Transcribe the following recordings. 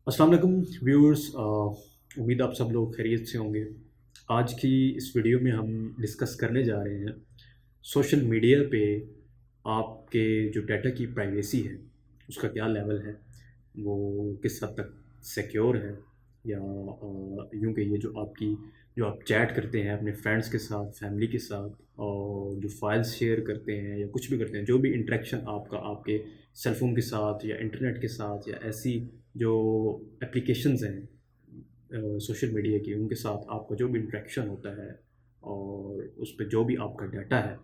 अस्सलाम वालेकुम व्यूअर्स। उम्मीद आप सब लोग खैरियत से होंगे। आज की इस वीडियो में हम डिस्कस करने जा रहे हैं सोशल मीडिया पे आपके जो डाटा की प्राइवेसी है उसका क्या लेवल है, वो किस हद तक सिक्योर है, या यूँ कहिए जो आप चैट करते हैं अपने फ्रेंड्स के साथ, फैमिली के साथ, और जो फाइल्स शेयर करते हैं या कुछ भी करते हैं, जो भी इंटरेक्शन आपका आपके सेलफोन के साथ या इंटरनेट के साथ या ऐसी जो एप्लीकेशंस हैं सोशल मीडिया की, उनके साथ आपका जो भी इंटरेक्शन होता है और उस पे जो भी आपका डाटा है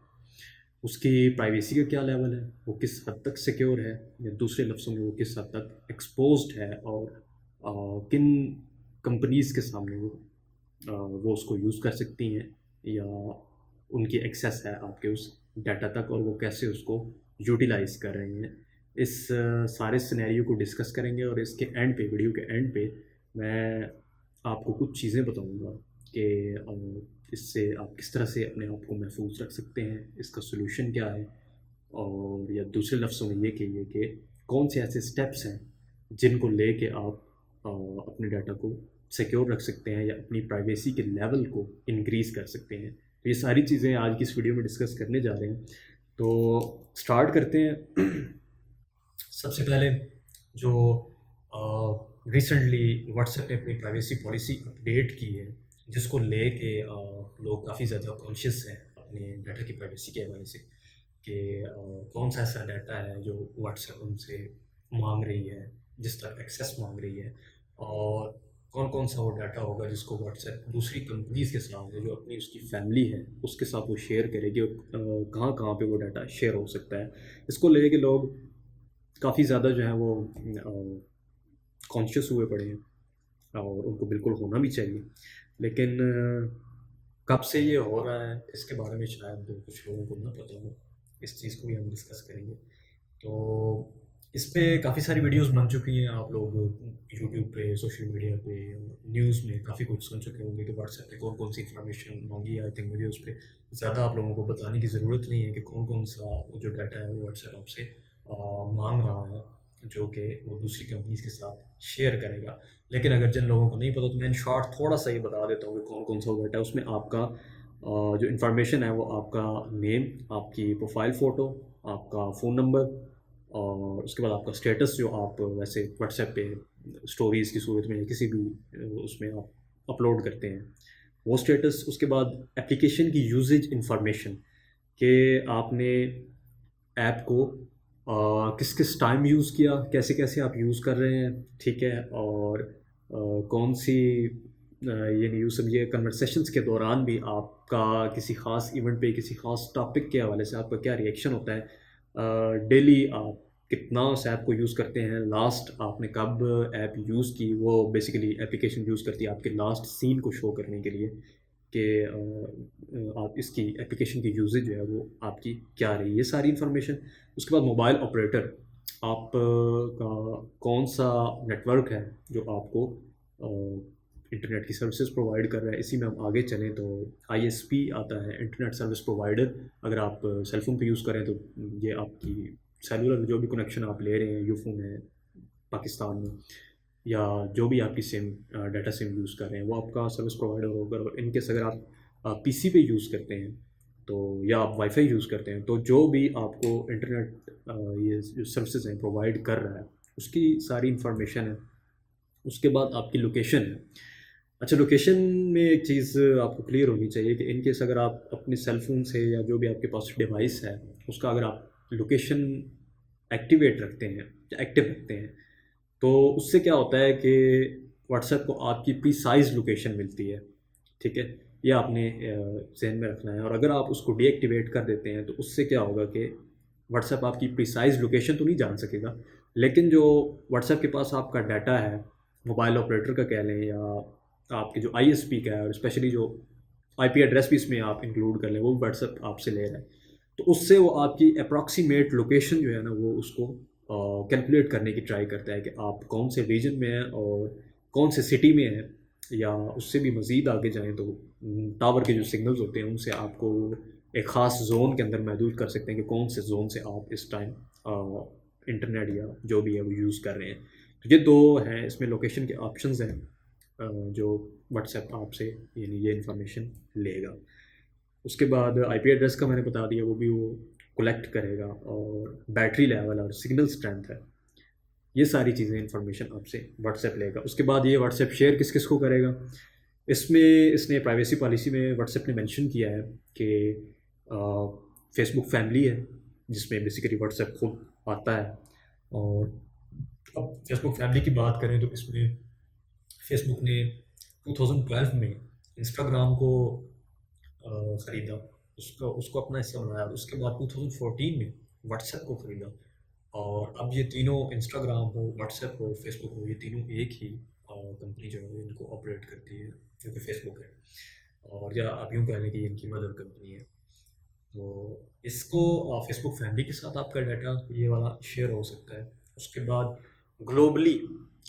उसकी प्राइवेसी का क्या लेवल है, वो किस हद तक सिक्योर है, या दूसरे लफ्ज़ों में वो किस हद तक एक्सपोज्ड है, और किन कंपनीज़ के सामने वो उसको यूज़ कर सकती हैं, या उनकी एक्सेस है आपके उस डाटा तक और वो कैसे उसको यूटिलाइज़ कर रहे हैं। इस सारे सिनेरियो को डिस्कस करेंगे और इसके एंड पे, वीडियो के एंड पे, मैं आपको कुछ चीज़ें बताऊंगा कि इससे आप किस तरह से अपने आप को महफूज रख सकते हैं, इसका सोल्यूशन क्या है, और या दूसरे लफ्ज़ों में ये कहिए कि कौन से ऐसे स्टेप्स हैं जिनको लेके आप अपने डाटा को सिक्योर रख सकते हैं या अपनी प्राइवेसी के लेवल को इंक्रीज़ कर सकते हैं। तो ये सारी चीज़ें आज की इस वीडियो में डिस्कस करने जा रहे हैं। तो स्टार्ट करते हैं। सबसे पहले जो रिसेंटली व्हाट्सएप ने अपनी प्राइवेसी पॉलिसी अपडेट की है, जिसको लेके लोग काफ़ी ज़्यादा कॉन्शियस हैं अपने डाटा की प्राइवेसी के हवाले से, कि कौन सा ऐसा डाटा है जो व्हाट्सएप उनसे मांग रही है, जिस तरह एक्सेस मांग रही है, और कौन कौन सा वो डाटा होगा जिसको व्हाट्सएप दूसरी कंपनीज़ के साथ, जो अपनी उसकी फैमिली है उसके साथ वो शेयर करेगी, और कहाँ कहाँ पे वो डाटा शेयर हो सकता है। इसको लेके लोग काफ़ी ज़्यादा जो है वो कॉन्शियस हुए पड़े हैं, और उनको बिल्कुल होना भी चाहिए। लेकिन कब से ये हो रहा है इसके बारे में शायद कुछ लोगों को ना पता हो। इस चीज़ को भी हम डिस्कस करेंगे। तो इस पे काफ़ी सारी वीडियोस बन चुकी हैं, आप लोग यूट्यूब पे, सोशल मीडिया पे, न्यूज़ में काफ़ी कुछ सुन चुके होंगे कि व्हाट्सएप पे कौन कौन सी इन्फॉर्मेशन मांगी है। आई थिंक मुझे उस पर ज़्यादा आप लोगों को बताने की ज़रूरत नहीं है कि कौन कौन सा जो डाटा है वो व्हाट्सएप आपसे मांग रहा है, जो कि वो दूसरी कंपनीज के साथ शेयर करेगा। लेकिन अगर जिन लोगों को नहीं पता, तो मैं इन शॉर्ट थोड़ा सा ये बता देता हूँ कि कौन कौन सा डाटा है उसमें। आपका जो इन्फॉर्मेशन है वो आपका नेम, आपकी प्रोफाइल फ़ोटो, आपका फ़ोन नंबर, और उसके बाद आपका स्टेटस जो आप वैसे व्हाट्सएप पे स्टोरीज़ की सूरत में या किसी भी उसमें आप अपलोड करते हैं, वो स्टेटस। उसके बाद एप्लीकेशन की यूजेज इंफॉर्मेशन, कि आपने ऐप को किस किस टाइम यूज़ किया, कैसे कैसे आप यूज़ कर रहे हैं, ठीक है, और कौन सी ये नहीं यूँ समझिए कन्वर्सेशंस के दौरान भी आपका किसी ख़ास इवेंट पे, किसी ख़ास टॉपिक के हवाले से आपका क्या रिएक्शन होता है, डेली आप कितना उस ऐप को यूज़ करते हैं, लास्ट आपने कब ऐप यूज़ की, वो बेसिकली एप्लीकेशन यूज़ करती है आपके लास्ट सीन को शो करने के लिए, कि आप इसकी एप्लीकेशन की यूजेज जो है वो आपकी क्या रही है, ये सारी इन्फॉर्मेशन। उसके बाद मोबाइल ऑपरेटर, आप का कौन सा नेटवर्क है जो आपको इंटरनेट की सर्विसेज प्रोवाइड कर रहा है। इसी में हम आगे चलें तो आईएसपी आता है, इंटरनेट सर्विस प्रोवाइडर। अगर आप सेलफोन पे यूज़ करें तो ये आपकी सेलुलर जो भी कनेक्शन आप ले रहे हैं, यूफोन है पाकिस्तान में, या जो भी आपकी सिम डाटा सिम यूज़ कर रहे हैं, वो आपका सर्विस प्रोवाइडर होगा। और इनकेस अगर आप पीसी पे यूज़ करते हैं तो, या आप वाईफाई यूज़ करते हैं, तो जो भी आपको इंटरनेट ये जो सर्विसेज हैं प्रोवाइड कर रहा है, उसकी सारी इंफॉर्मेशन है। उसके बाद आपकी लोकेशन है। अच्छा, लोकेशन में एक चीज़ आपको क्लियर होनी चाहिए कि इन केस अगर आप अपने सेल फ़ोन से या जो भी आपके पास डिवाइस है उसका अगर आप लोकेशन एक्टिवेट रखते हैं या एक्टिव रखते हैं, तो उससे क्या होता है कि व्हाट्सएप को आपकी प्रीसाइज लोकेशन मिलती है, ठीक है। ये आपने जहन में रखना है। और अगर आप उसको डीएक्टिवेट कर देते हैं तो उससे क्या होगा कि व्हाट्सएप आपकी प्रीसाइज लोकेशन तो नहीं जान सकेगा, लेकिन जो व्हाट्सएप के पास आपका डाटा है, मोबाइल ऑपरेटर का कह लें या आपके जो आईएसपी का है, और स्पेशली जो आईपी एड्रेस भी इसमें आप इंक्लूड कर लें, वो व्हाट्सएप आपसे ले रहा है। तो उससे वो आपकी अप्रॉक्सीमेट लोकेशन जो है ना, वो उसको कैलकुलेट करने की ट्राई करता है कि आप कौन से रीजन में हैं और कौन से सिटी में हैं, या उससे भी मज़ीद आगे जाएँ तो टावर के जो सिग्नल्स होते हैं उनसे आपको एक ख़ास जोन के अंदर महदूद कर सकते हैं कि कौन से जोन से आप इस टाइम इंटरनेट या जो भी है वो यूज़ कर रहे हैं। तो ये दो हैं, इसमें लोकेशन के ऑप्शंस हैं जो व्हाट्सएप आपसे यानी ये इन्फॉर्मेशन लेगा। उसके बाद आईपी एड्रेस का मैंने बता दिया, वो भी वो कलेक्ट करेगा, और बैटरी लेवल और सिग्नल स्ट्रेंथ है, ये सारी चीज़ें इन्फॉर्मेशन आपसे व्हाट्सएप लेगा। उसके बाद ये व्हाट्सएप शेयर किस किस को करेगा, इसमें इसने प्राइवेसी पॉलिसी में व्हाट्सएप ने मेंशन किया है कि फेसबुक फैमिली है जिसमें बेसिकली व्हाट्सएप खुद आता है। और अब फेसबुक फैमिली की बात करें तो इसमें फेसबुक ने 2012 में इंस्टाग्राम को ख़रीदा, उसको उसको अपना हिस्सा बनाया। उसके बाद 2014 में व्हाट्सएप को ख़रीदा, और अब ये तीनों इंस्टाग्राम हो, व्हाट्सएप हो, फेसबुक हो, ये तीनों एक ही कंपनी जो है इनको ऑपरेट करती है, जो कि फेसबुक है, और या आप यूँ कह लें कि इनकी मदर कंपनी है। तो इसको फेसबुक फैमिली के साथ आपका डाटा ये वाला शेयर हो सकता है। उसके बाद ग्लोबली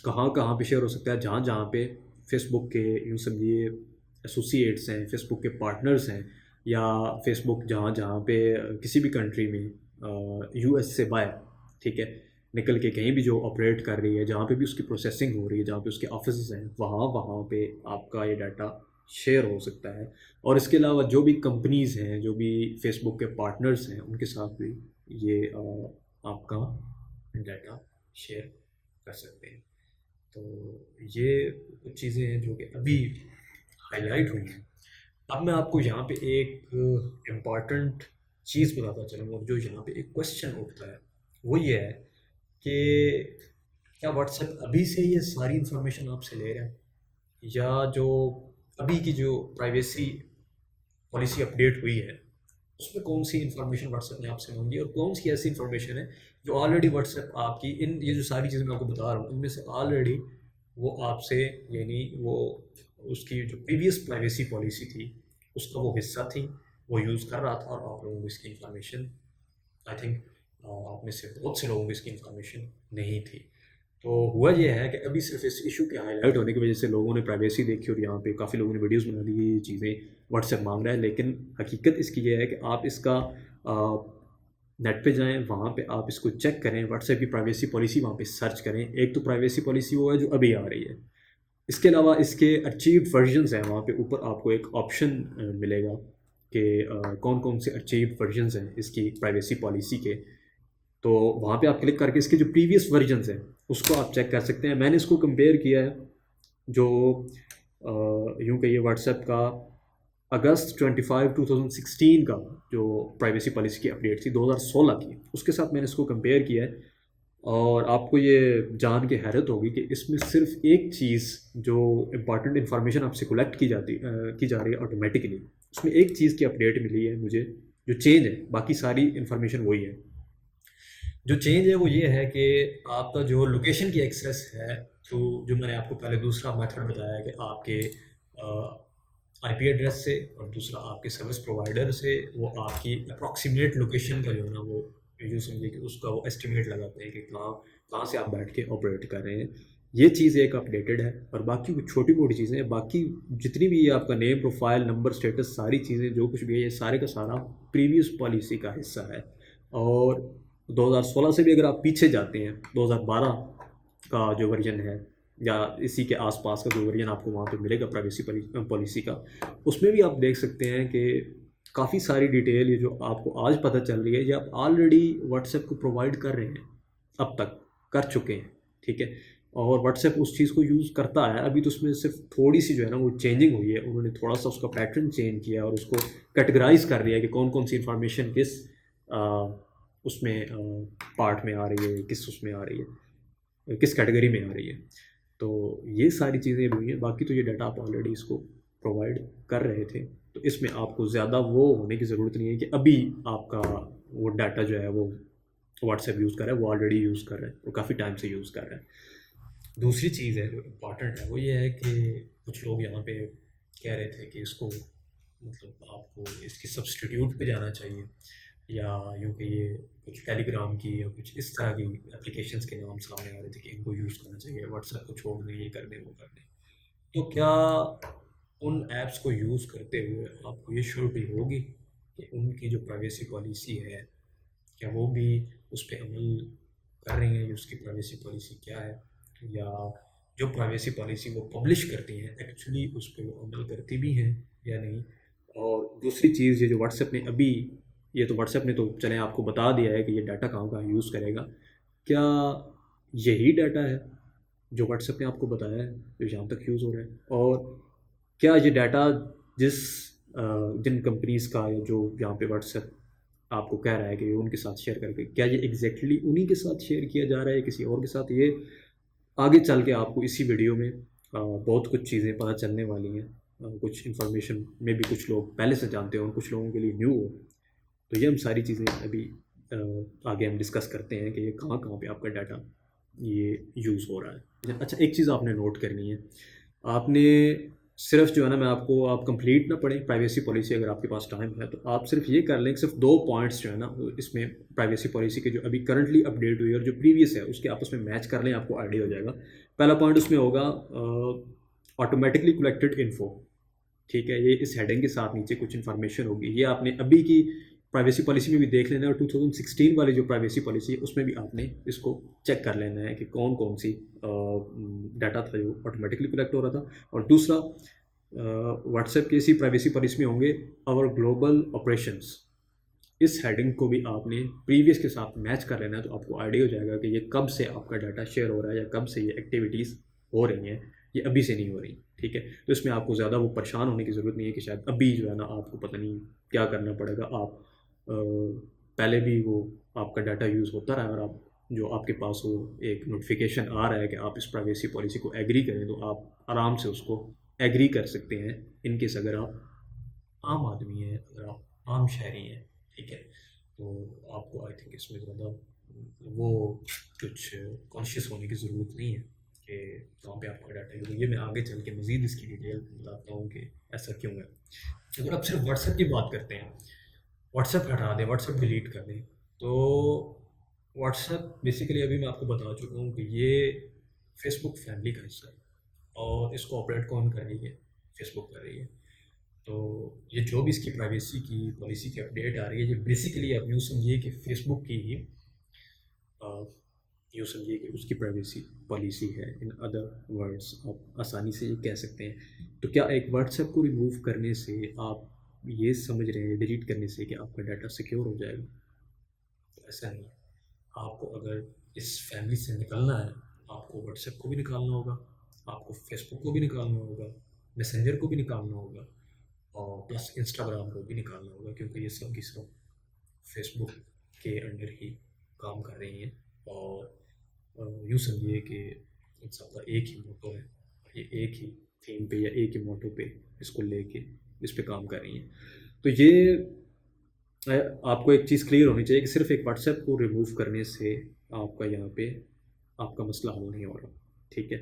कहाँ कहाँ पे शेयर हो सकता है, जहाँ जहाँ पे फेसबुक के यूँ समझिए एसोसिएट्स हैं, फेसबुक के पार्टनर्स हैं, या फेसबुक जहाँ जहाँ पे किसी भी कंट्री में यूएस से बाहर, ठीक है, निकल के कहीं भी जो ऑपरेट कर रही है, जहाँ पे भी उसकी प्रोसेसिंग हो रही है, जहाँ पे उसके ऑफिस हैं, वहाँ वहाँ पे आपका ये डाटा शेयर हो सकता है। और इसके अलावा जो भी कंपनीज़ हैं, जो भी फेसबुक के पार्टनर्स हैं, उनके साथ भी ये आपका डाटा शेयर कर सकते हैं। तो ये कुछ चीज़ें हैं जो कि अभी हाईलाइट हुई हैं। अब मैं आपको यहाँ पे एक इम्पॉर्टेंट चीज़ बताता चलूँगा, जो यहाँ पे एक क्वेश्चन उठता है, वो ये है कि क्या व्हाट्सएप अभी से ये सारी इन्फॉर्मेशन आपसे ले रहा है, या जो अभी की जो प्राइवेसी पॉलिसी अपडेट हुई है उसमें कौन सी इन्फॉर्मेशन व्हाट्सएप ने आपसे मांगी, और कौन सी ऐसी इन्फॉर्मेशन है जो ऑलरेडी व्हाट्सएप आपकी इन ये जो सारी चीज़ें मैं आपको बता रहा हूँ इनमें से ऑलरेडी वो आपसे यानी वो उसकी जो प्रीवियस प्राइवेसी पॉलिसी थी उसका वो हिस्सा थी, वो यूज़ कर रहा था, और आप लोगों को इसकी इन्फॉर्मेशन आई थिंक आप में से बहुत से लोगों को इसकी इन्फॉर्मेशन नहीं थी। तो हुआ ये है कि अभी सिर्फ इस इशू के हाईलाइट होने की वजह से लोगों ने प्राइवेसी देखी, और यहाँ पे काफ़ी लोगों ने वीडियोस बना दी, ये चीज़ें व्हाट्सएप मांग रहा है। लेकिन हकीकत इसकी ये है कि आप इसका नेट पे जाएं, वहाँ पे आप इसको चेक करें, व्हाट्सएप की प्राइवेसी पॉलिसी वहाँ पे सर्च करें। एक तो प्राइवेसी पॉलिसी वो है जो अभी आ रही है, इसके अलावा इसके अचीव्ड वर्जन्स हैं, वहाँ पे ऊपर आपको एक ऑप्शन मिलेगा कि कौन कौन से अचीव्ड वर्जन्स हैं इसकी प्राइवेसी पॉलिसी के। तो वहाँ पे आप क्लिक करके इसके जो प्रीवियस वर्जन्स हैं उसको आप चेक कर सकते हैं। मैंने इसको कंपेयर किया है जो यूँ कहिए व्हाट्सएप का अगस्त 25 2016 का जो प्राइवेसी पॉलिसी की अपडेट थी 2016 की, उसके साथ मैंने इसको कंपेयर किया है। और आपको ये जान के हैरत होगी कि इसमें सिर्फ एक चीज़ जो इम्पॉर्टेंट इन्फॉर्मेशन आपसे कलेक्ट की जा रही है ऑटोमेटिकली, उसमें एक चीज़ की अपडेट मिली है मुझे जो चेंज है, बाकी सारी इन्फॉर्मेशन वही है। जो चेंज है वो ये है कि आपका जो लोकेशन की एक्सेस है, तो जो मैंने आपको पहले दूसरा मेथड बताया कि आपके आईपी एड्रेस से, और दूसरा आपके सर्विस प्रोवाइडर से वो आपकी अप्रॉक्सीमेट लोकेशन का जो है ना वो यूँ समझिए कि उसका वो एस्टिमेट लगाते हैं कि कहाँ कहाँ से आप बैठ के ऑपरेट कर रहे हैं। ये चीज़ एक अपडेटेड है, और बाकी कुछ छोटी मोटी चीज़ें हैं, बाकी जितनी भी ये आपका नेम, प्रोफाइल नंबर, स्टेटस, सारी चीज़ें जो कुछ भी है ये सारे का सारा प्रीवियस पॉलिसी का हिस्सा है। और 2016 से भी अगर आप पीछे जाते हैं, 2012 का जो वर्जन है या इसी के आसपास का जो वर्जन आपको वहाँ पे मिलेगा प्राइवेसी पॉलिसी का, उसमें भी आप देख सकते हैं कि काफ़ी सारी डिटेल ये जो आपको आज पता चल रही है ये आप ऑलरेडी व्हाट्सएप को प्रोवाइड कर रहे हैं, अब तक कर चुके हैं, ठीक है। और व्हाट्सएप उस चीज़ को यूज़ करता है, अभी तो उसमें सिर्फ थोड़ी सी जो है ना वो चेंजिंग हुई है, उन्होंने थोड़ा सा उसका पैटर्न चेंज किया और उसको कैटेगराइज कर दिया कि कौन कौन सी इन्फॉर्मेशन किस उसमें पार्ट में आ रही है, किस उसमें आ रही है, किस कैटेगरी में आ रही है। तो ये सारी चीज़ें भी हुई हैं, बाकी तो ये डाटा आप ऑलरेडी इसको प्रोवाइड कर रहे थे, तो इसमें आपको ज़्यादा वो होने की ज़रूरत नहीं है कि अभी आपका वो डाटा जो है वो व्हाट्सएप यूज़ कर रहा है, वो ऑलरेडी यूज़ कर रहा है और काफ़ी टाइम से यूज़ कर रहा है। दूसरी चीज़ है जो इम्पॉर्टेंट है वो ये है कि कुछ लोग यहाँ पे कह रहे थे कि इसको मतलब आपको इसकी सब्सटीट्यूट पे जाना चाहिए, या यूँ कि ये कुछ टेलीग्राम की या कुछ इस तरह की एप्लीकेशंस के नाम सामने आ रहे थे कि इनको यूज़ करना चाहिए, व्हाट्सएप को छोड़ दें, ये कर दें, वो कर दें। तो क्या उन ऐप्स को यूज़ करते हुए आपको ये श्योरिटी होगी कि उनकी जो प्राइवेसी पॉलिसी है क्या वो भी उस पर अमल कर रही हैं, उसकी प्राइवेसी पॉलिसी क्या है? या जो प्राइवेसी पॉलिसी वो पब्लिश करती हैं एक्चुअली उस पे वो अमल करती भी हैं या नहीं। और दूसरी चीज़, ये जो व्हाट्सएप ने अभी, ये तो व्हाट्सएप ने तो चलें आपको बता दिया है कि ये डाटा कहाँ कहाँ यूज़ करेगा, क्या यही डाटा है जो व्हाट्सएप ने आपको बताया है जो यहाँ तक यूज़ हो रहा है? और क्या ये डाटा जिस जिन कंपनीज़ का या जो यहाँ पे व्हाट्सएप आपको कह रहा है कि उनके साथ शेयर करके, क्या ये एग्जैक्टली उन्हीं के साथ शेयर किया जा रहा है किसी और के साथ? ये आगे चल के आपको इसी वीडियो में बहुत कुछ चीज़ें पता चलने वाली हैं। कुछ इन्फॉर्मेशन में भी कुछ लोग पहले से जानते हो और कुछ लोगों के लिए न्यू हो। तो ये हम सारी चीज़ें अभी आगे हम डिस्कस करते हैं कि ये कहाँ कहाँ पे आपका डाटा ये यूज़ हो रहा है। अच्छा, एक चीज़ आपने नोट करनी है, आपने सिर्फ जो है ना, मैं आपको, आप कंप्लीट ना पढ़ें प्राइवेसी पॉलिसी, अगर आपके पास टाइम है तो आप सिर्फ ये कर लें कि सिर्फ 2 पॉइंट्स जो है ना इसमें प्राइवेसी पॉलिसी के जो अभी करंटली अपडेट हुई है और जो प्रीवियस है उसके आपस में मैच कर लें, आपको आइडिया हो जाएगा। पहला पॉइंट उसमें होगा ऑटोमेटिकली कलेक्टेड इन्फो। ठीक है, ये इस हेडिंग के साथ नीचे कुछ इन्फॉर्मेशन होगी, ये आपने अभी की प्राइवेसी पॉलिसी में भी देख लेना है और 2016 वाली जो प्राइवेसी पॉलिसी है उसमें भी आपने इसको चेक कर लेना है कि कौन कौन सी डाटा था जो ऑटोमेटिकली कलेक्ट हो रहा था। और दूसरा, व्हाट्सएप की इसी प्राइवेसी पॉलिसी में होंगे आवर ग्लोबल ऑपरेशंस। इस हेडिंग को भी आपने प्रीवियस के साथ मैच कर लेना है, तो आपको आइडिया हो जाएगा कि ये कब से आपका डाटा शेयर हो रहा है या कब से ये एक्टिविटीज़ हो रही हैं, ये अभी से नहीं हो रही। ठीक है, तो इसमें आपको ज़्यादा वो परेशान होने की ज़रूरत नहीं है कि शायद अभी जो है ना आपको पता नहीं क्या करना पड़ेगा। आप पहले भी वो आपका डाटा यूज़ होता रहा है और आप जो आपके पास वो एक नोटिफिकेशन आ रहा है कि आप इस प्राइवेसी पॉलिसी को एग्री करें, तो आप आराम से उसको एग्री कर सकते हैं इनकेस अगर आप आम आदमी हैं, अगर आप आम शहरी हैं। ठीक है, तो आपको आई थिंक इसमें ज़्यादा वो कुछ कॉन्शियस होने की ज़रूरत नहीं है कि कहाँ पे आपका डाटा यूज़ हो। ये मैं आगे चल के मज़ीद इसकी डिटेल बताता हूँ कि ऐसा क्यों है। अगर आप सिर्फ व्हाट्सएप की बात करते हैं, व्हाट्सएप हटा दें, व्हाट्सएप डिलीट कर दें, तो व्हाट्सएप बेसिकली अभी मैं आपको बता चुका हूँ कि ये फेसबुक फैमिली का हिस्सा है और इसको ऑपरेट कौन कर रही है? फेसबुक कर रही है। तो ये जो भी इसकी प्राइवेसी की पॉलिसी की अपडेट आ रही है, ये बेसिकली आप यूँ समझिए कि फेसबुक की ही यूँ समझिए कि उसकी प्राइवेसी पॉलिसी है। इन अदर वर्ड्स आप आसानी से ये कह सकते हैं। तो क्या एक व्हाट्सएप को रिमूव करने से आप ये समझ रहे हैं, डिलीट करने से, कि आपका डाटा सिक्योर हो जाएगा? तो ऐसा नहीं है। आपको अगर इस फैमिली से निकलना है, आपको व्हाट्सएप को भी निकालना होगा, आपको फेसबुक को भी निकालना होगा, मैसेंजर को भी निकालना होगा और प्लस इंस्टाग्राम को भी निकालना होगा, क्योंकि ये सब की सब फेसबुक के अंडर ही काम कर रही हैं। और यूँ समझिए कि इन सब का एक ही मोटो है, ये एक ही थीम पे या एक ही मोटो पे इसको लेके इस पे काम कर रही हैं। तो ये आपको एक चीज़ क्लियर होनी चाहिए कि सिर्फ एक व्हाट्सएप को रिमूव करने से आपका यहाँ पे आपका मसला हल नहीं हो रहा। ठीक है,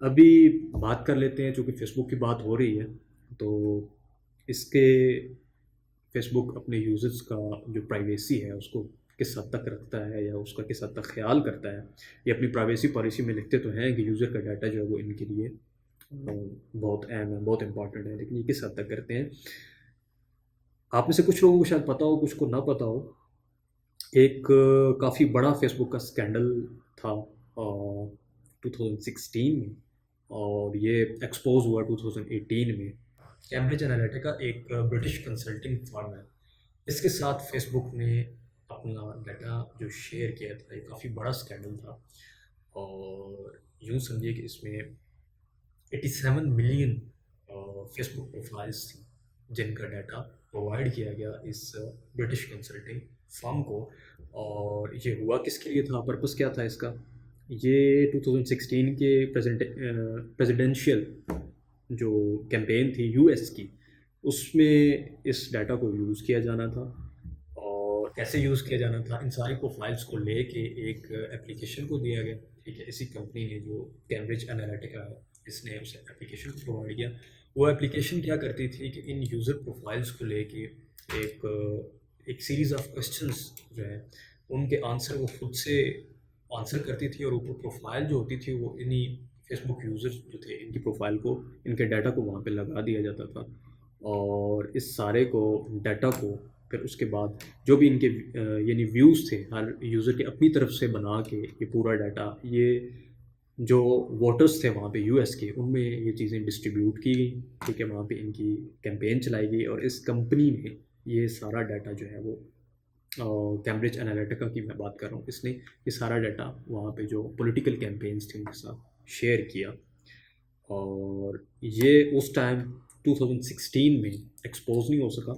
अभी बात कर लेते हैं, चूँकि फेसबुक की बात हो रही है तो इसके फेसबुक अपने यूज़र्स का जो प्राइवेसी है उसको किस हद तक रखता है या उसका किस हद तक ख्याल करता है। ये अपनी प्राइवेसी पॉलिसी में लिखते तो हैं कि यूज़र का डाटा जो है वो इनके लिए बहुत अहम है, बहुत इंपॉर्टेंट है, लेकिन ये किस हद तक करते हैं? आप में से कुछ लोगों को शायद पता हो, कुछ को ना पता हो। एक काफ़ी बड़ा फेसबुक का स्कैंडल था 2016 में और ये एक्सपोज हुआ 2018 में। कैम्ब्रिज एनालिटिका एक ब्रिटिश कंसल्टिंग फर्म है, इसके साथ फेसबुक ने अपना डाटा जो शेयर किया था, ये काफ़ी बड़ा स्कैंडल था। और यूँ समझिए कि इसमें 87 मिलियन फेसबुक प्रोफाइल्स थी जिनका डाटा प्रोवाइड किया गया इस ब्रिटिश कंसल्टिंग फर्म को। और ये हुआ किसके लिए था, पर्पस क्या था इसका? ये 2016 के प्रेसिडेंशियल जो कैंपेन थी यूएस की, उसमें इस डाटा को यूज़ किया जाना था। और कैसे यूज़ किया जाना था? इन सारी प्रोफाइल्स को लेके एक एप्लीकेशन को दिया गया। ठीक है, इसी कंपनी ने जो कैम्ब्रिज एनालिटिका है, इसने उस एप्लीकेशन को प्रोवाइड किया। वो एप्लीकेशन क्या करती थी कि इन यूज़र प्रोफाइल्स को लेके एक सीरीज़ ऑफ क्वेश्चंस जो है उनके आंसर वो खुद से आंसर करती थी और ऊपर प्रोफाइल जो होती थी वो इन्हीं फेसबुक यूज़र्स जो थे इनकी प्रोफाइल को, इनके डाटा को वहाँ पे लगा दिया जाता था। और इस सारे को डाटा को फिर उसके बाद जो भी इनके यानी व्यूज़ थे हर यूज़र के अपनी तरफ से बना के ये पूरा डाटा ये जो वोटर्स थे वहाँ पे यूएस के, उनमें ये चीज़ें डिस्ट्रीब्यूट की गई, ठीक है। वहाँ पे इनकी कैंपेन चलाई गई और इस कंपनी ने ये सारा डाटा जो है वो कैम्ब्रिज एनालिटिका की मैं बात कर रहा हूँ, इसने ये सारा डाटा वहाँ पे जो पॉलिटिकल कैंपेन्स थे उनके साथ शेयर किया। और ये उस टाइम 2016 में एक्सपोज नहीं हो सका।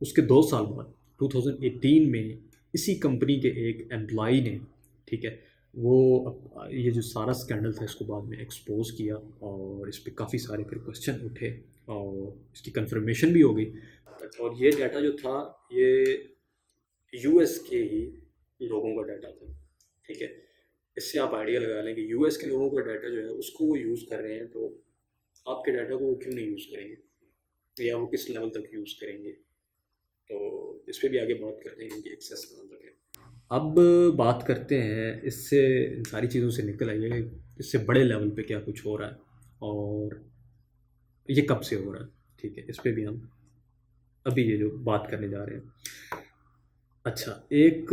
उसके 2 साल बाद 2018 में इसी कंपनी के एक एम्प्लॉई ने, ठीक है, वो ये जो सारा स्कैंडल था इसको बाद में एक्सपोज किया और इस पर काफ़ी सारे फिर क्वेश्चन उठे और इसकी कंफर्मेशन भी हो गई। और ये डाटा जो था ये यूएस के ही लोगों का डाटा था, ठीक है। इससे आप आइडिया लगा लें कि यूएस के लोगों का डाटा जो है उसको वो यूज़ कर रहे हैं, तो आपके डाटा को वो क्यों नहीं यूज़ करेंगे या वो किस लेवल तक यूज़ करेंगे। तो इस पर भी आगे बात करते हैं कि एक्सेस कहाँ तक है। अब बात करते हैं इससे, इन सारी चीज़ों से निकल आइए इससे बड़े लेवल पे क्या कुछ हो रहा है और ये कब से हो रहा है, ठीक है। इस पर भी हम अभी ये जो बात करने जा रहे हैं। अच्छा, एक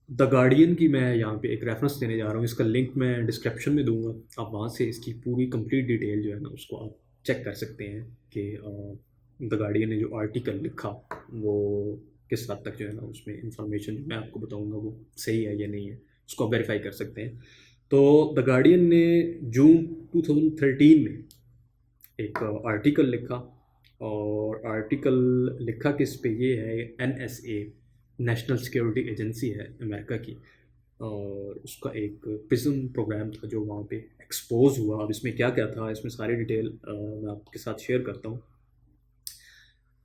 द गार्डियन की मैं यहाँ पे एक रेफरेंस देने जा रहा हूँ, इसका लिंक मैं डिस्क्रिप्शन में दूंगा, आप वहाँ से इसकी पूरी कंप्लीट डिटेल जो है ना उसको आप चेक कर सकते हैं कि द गार्डियन ने जो आर्टिकल लिखा वो किस हद तक जो है ना उसमें इंफॉर्मेशन मैं आपको बताऊंगा वो सही है या नहीं है, उसको आप वेरीफाई कर सकते हैं। तो द गार्डियन ने जून 2013 में एक आर्टिकल लिखा और आर्टिकल लिखा किस पे, ये है NSA, नेशनल सिक्योरिटी एजेंसी है अमेरिका की, और उसका एक प्रिज्म प्रोग्राम था जो वहाँ पे एक्सपोज हुआ। अब इसमें क्या क्या था, इसमें सारी डिटेल मैं आपके साथ शेयर करता हूँ।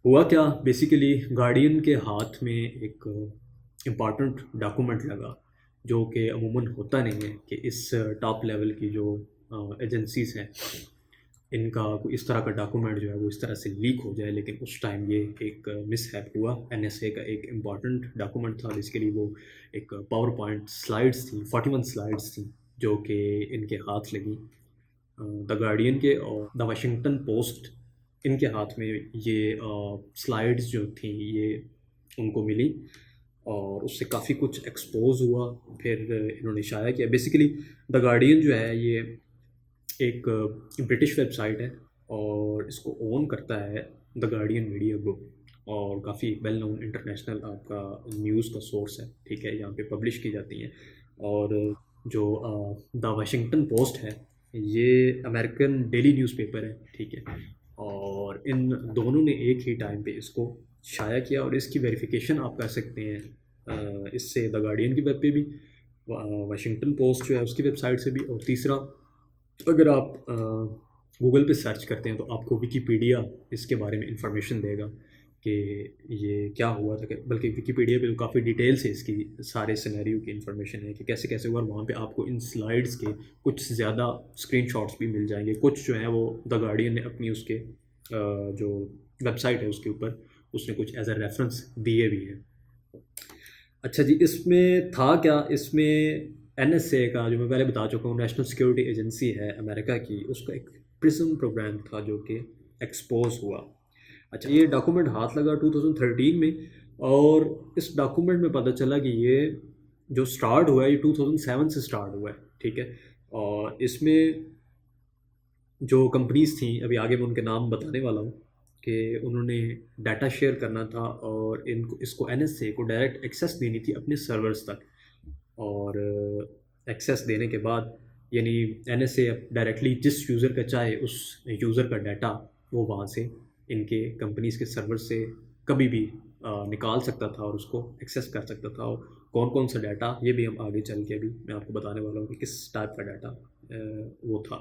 हुआ क्या, बेसिकली गार्डियन के हाथ में एक इम्पॉर्टेंट डॉक्यूमेंट लगा जो कि अमूमन होता नहीं है कि इस टॉप लेवल की जो एजेंसीज हैं इनका कोई इस तरह का डॉक्यूमेंट जो है वो इस तरह से लीक हो जाए, लेकिन उस टाइम ये एक मिसहैप हुआ। NSA का एक इम्पॉर्टेंट डॉक्यूमेंट था जिसके लिए वो एक पावर पॉइंट स्लाइड्स थी, 41 स्लाइड्स थी जो कि इनके हाथ लगी द गार्डियन के और द वाशिंगटन पोस्ट, इनके हाथ में ये स्लाइड्स जो थी ये उनको मिली और उससे काफ़ी कुछ एक्सपोज हुआ। फिर इन्होंने शाया किया। बेसिकली द गार्डियन जो है ये एक ब्रिटिश वेबसाइट है और इसको ओन करता है द गार्डियन मीडिया ग्रुप और काफ़ी वेल नोन इंटरनेशनल आपका न्यूज़ का सोर्स है, ठीक है, यहाँ पे पब्लिश की जाती हैं। और जो द वाशिंगटन पोस्ट है ये अमेरिकन डेली न्यूज़पेपर है, ठीक है। और इन दोनों ने एक ही टाइम पे इसको शाया किया और इसकी वेरिफिकेशन आप कर सकते हैं इससे द गार्डियन की वेब पे भी, वाशिंगटन पोस्ट जो है उसकी वेबसाइट से भी, और तीसरा अगर आप गूगल पे सर्च करते हैं तो आपको विकीपीडिया इसके बारे में इंफॉर्मेशन देगा कि ये क्या हुआ था। बल्कि विकीपीडिया पे तो काफ़ी डिटेल से इसकी सारे सिनेरियो की इन्फॉर्मेशन है कि कैसे कैसे हुआ। वहाँ पे आपको इन स्लाइड्स के कुछ ज़्यादा स्क्रीनशॉट्स भी मिल जाएंगे, कुछ जो है वो द गार्डियन ने अपनी उसके जो वेबसाइट है उसके ऊपर उसने कुछ एज अ रेफरेंस दिए भी हैं। अच्छा जी, इसमें था क्या, इसमें NSA का जो मैं पहले बता चुका हूँ नेशनल सिक्योरिटी एजेंसी है अमेरिका की, उसका एक प्रिज्म प्रोग्राम था जो कि एक्सपोज हुआ। अच्छा, ये डॉक्यूमेंट हाथ लगा 2013 में और इस डॉक्यूमेंट में पता चला कि ये जो स्टार्ट हुआ है ये 2007 से स्टार्ट हुआ है, ठीक है। और इसमें जो कंपनीज थी, अभी आगे मैं उनके नाम बताने वाला हूँ, कि उन्होंने डाटा शेयर करना था और इनको इसको NSA को डायरेक्ट एक्सेस देनी थी अपने सर्वर्स तक। और एक्सेस देने के बाद यानी NSA डायरेक्टली जिस यूज़र का चाहे उस यूज़र का डाटा वो वहाँ से इनके कंपनीज के सर्वर से कभी भी निकाल सकता था और उसको एक्सेस कर सकता था। और कौन कौन सा डाटा ये भी हम आगे चल के अभी मैं आपको बताने वाला हूँ कि किस टाइप का डाटा वो था।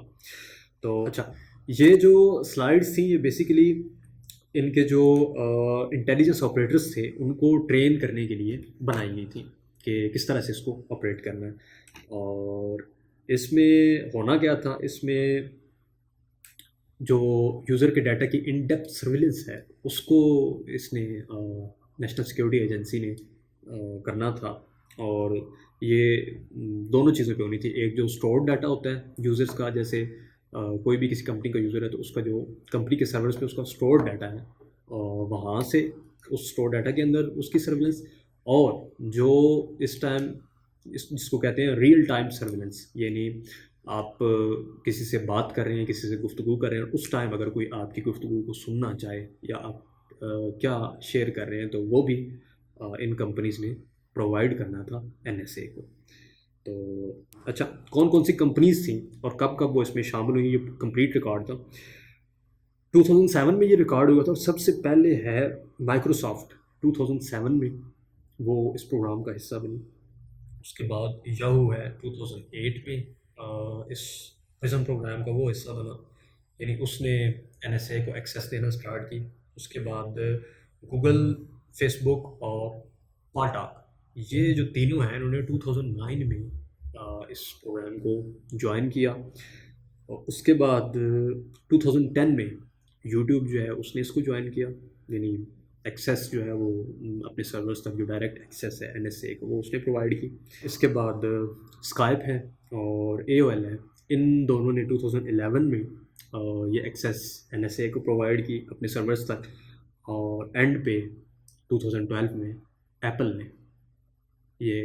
तो अच्छा, ये जो स्लाइड्स थी ये बेसिकली इनके जो इंटेलिजेंस ऑपरेटर्स थे उनको ट्रेन करने के लिए बनाई गई थी कि किस तरह से इसको ऑपरेट करना है। और इसमें होना क्या था, इसमें जो यूज़र के डाटा की इन डेप्थ सर्विलेंस है उसको इसने नेशनल सिक्योरिटी एजेंसी ने करना था। और ये दोनों चीज़ों पे होनी थी। एक जो स्टोर्ड डाटा होता है यूज़र्स का, जैसे कोई भी किसी कंपनी का यूज़र है तो उसका जो कंपनी के सर्वर्स पे उसका स्टोर्ड डाटा है और वहाँ से उस स्टोर डाटा के अंदर उसकी सर्विलेंस, और जो इस टाइम जिसको कहते हैं रियल टाइम सर्विलेंस, यानी आप किसी से बात कर रहे हैं, किसी से गुफ्तगू कर रहे हैं, उस टाइम अगर कोई आपकी गुफ्तगू को सुनना चाहे या आप क्या शेयर कर रहे हैं, तो वो भी इन कंपनीज़ ने प्रोवाइड करना था NSA को। तो अच्छा, कौन कौन सी कंपनीज थी और कब कब वो इसमें शामिल हुई, ये कंप्लीट रिकॉर्ड था। 2007 में ये रिकॉर्ड हुआ था। सबसे पहले है माइक्रोसॉफ्ट, 2007 में वो इस प्रोग्राम का हिस्सा बनी। उसके बाद याहू है 2008 में इस प्रिज्म प्रोग्राम का वो हिस्सा बना, यानी उसने NSA को एक्सेस देना स्टार्ट की। उसके बाद गूगल, फेसबुक और पाटाक, ये जो तीनों हैं, इन्होंने 2009 में इस प्रोग्राम को ज्वाइन किया। और उसके बाद 2010 में यूट्यूब जो है उसने इसको ज्वाइन किया, यानी एक्सेस जो है वो अपने सर्वर्स तक जो डायरेक्ट एक्सेस है NSA को, वो उसने प्रोवाइड की। इसके बाद स्काइप है और AOL है, इन दोनों ने 2011 में ये एक्सेस NSA को प्रोवाइड की अपने सर्वर्स तक। और एंड पे 2012 में एप्पल ने ये